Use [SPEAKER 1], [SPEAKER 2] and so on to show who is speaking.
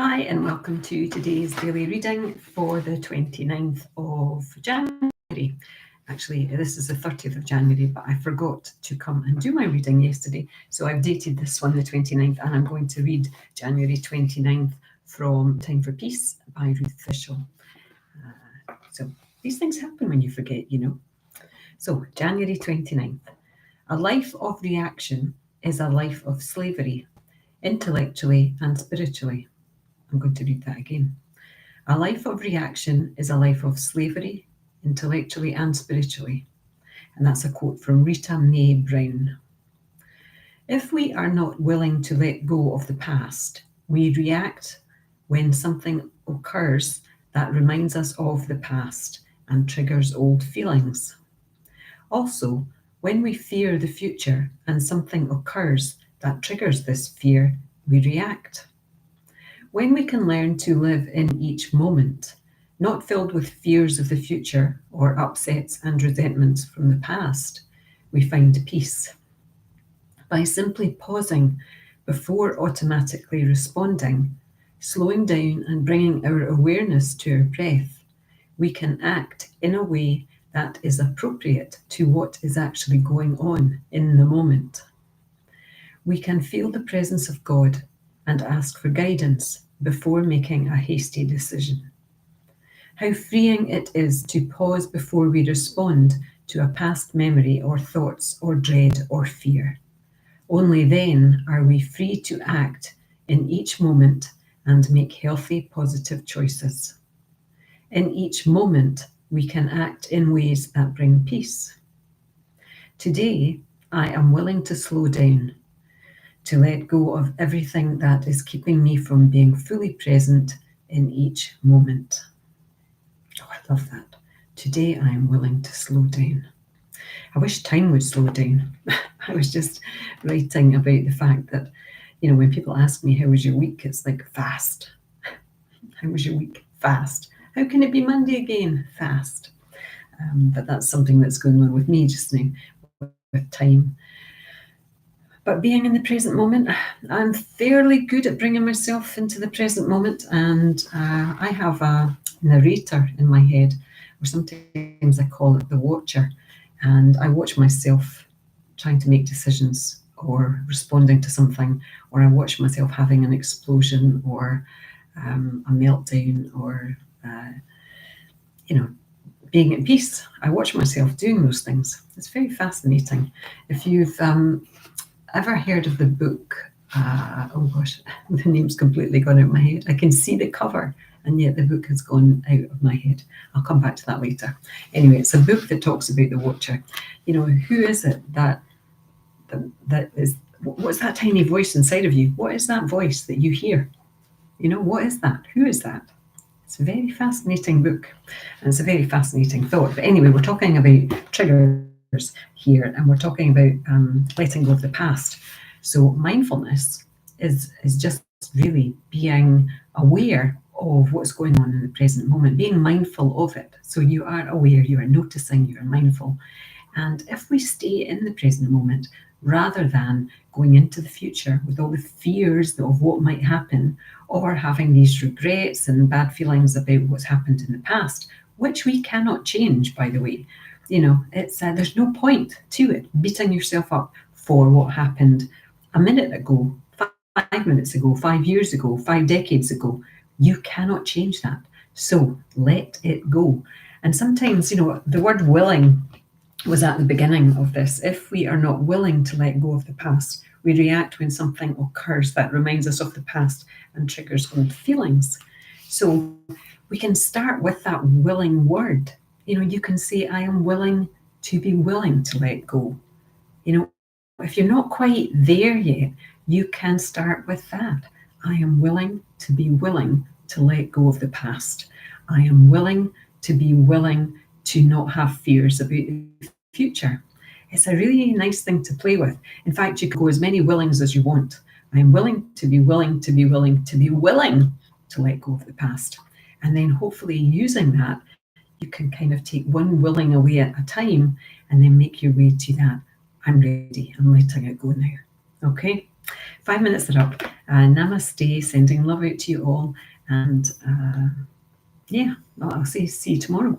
[SPEAKER 1] Hi and welcome to today's daily reading for the 29th of January. Actually, this is the 30th of January, but I forgot to come and do my reading yesterday. So I've dated this one the 29th and I'm going to read January 29th from Time for Peace by Ruth Fishel. So these things happen when you forget, you know. So January 29th. A life of reaction is a life of slavery, intellectually and spiritually. I'm going to read that again. A life of reaction is a life of slavery, intellectually and spiritually. And that's a quote from Rita Mae Brown. If we are not willing to let go of the past, we react when something occurs that reminds us of the past and triggers old feelings. Also, when we fear the future and something occurs that triggers this fear, we react. When we can learn to live in each moment, not filled with fears of the future or upsets and resentments from the past, we find peace. By simply pausing before automatically responding, slowing down and bringing our awareness to our breath, we can act in a way that is appropriate to what is actually going on in the moment. We can feel the presence of God and ask for guidance before making a hasty decision. How freeing it is to pause before we respond to a past memory or thoughts or dread or fear. Only then are we free to act in each moment and make healthy, positive choices. In each moment, we can act in ways that bring peace. Today, I am willing to slow down, to let go of everything that is keeping me from being fully present in each moment. Oh, I love that. Today I am willing to slow down. I wish time would slow down. I was just writing about the fact that, when people ask me, how was your week? It's like fast. How was your week? Fast. How can it be Monday again? Fast. But that's something that's going on with me just now, with time. But being in the present moment, I'm fairly good at bringing myself into the present moment. And I have a narrator in my head, or sometimes I call it the watcher. And I watch myself trying to make decisions or responding to something, or I watch myself having an explosion or a meltdown or, being at peace. I watch myself doing those things. It's very fascinating. If you've ever heard of the book, oh gosh, the name's completely gone out of my head. I can see the cover and yet the book has gone out of my head. I'll come back to that later. Anyway, it's a book that talks about the watcher. Who is it that is, what's that tiny voice inside of you? What is that voice that you hear? What is that? Who is that? It's a very fascinating book and it's a very fascinating thought. But anyway, we're talking about triggers here and we're talking about letting go of the past. So mindfulness is just really being aware of what's going on in the present moment, being mindful of it. So you are aware, you are noticing, you are mindful. And if we stay in the present moment, rather than going into the future with all the fears of what might happen, or having these regrets and bad feelings about what's happened in the past, which we cannot change, by the way. It's there's no point to it, beating yourself up for what happened a minute ago, 5 minutes ago, 5 years ago, 5 decades ago. You cannot change that. So let it go. And sometimes, the word willing was at the beginning of this. If we are not willing to let go of the past, we react when something occurs that reminds us of the past and triggers old feelings. So we can start with that willing word. You can say, I am willing to be willing to let go. If you're not quite there yet, you can start with that. I am willing to be willing to let go of the past. I am willing to be willing to not have fears about the future. It's a really nice thing to play with. In fact, you can go as many willings as you want. I am willing to be willing to be willing to be willing to let go of the past. And then hopefully using that, you can kind of take one willing away at a time and then make your way to that. I'm ready. I'm letting it go now. Okay? 5 minutes are up. Namaste, sending love out to you all. And yeah, well, I'll see you tomorrow.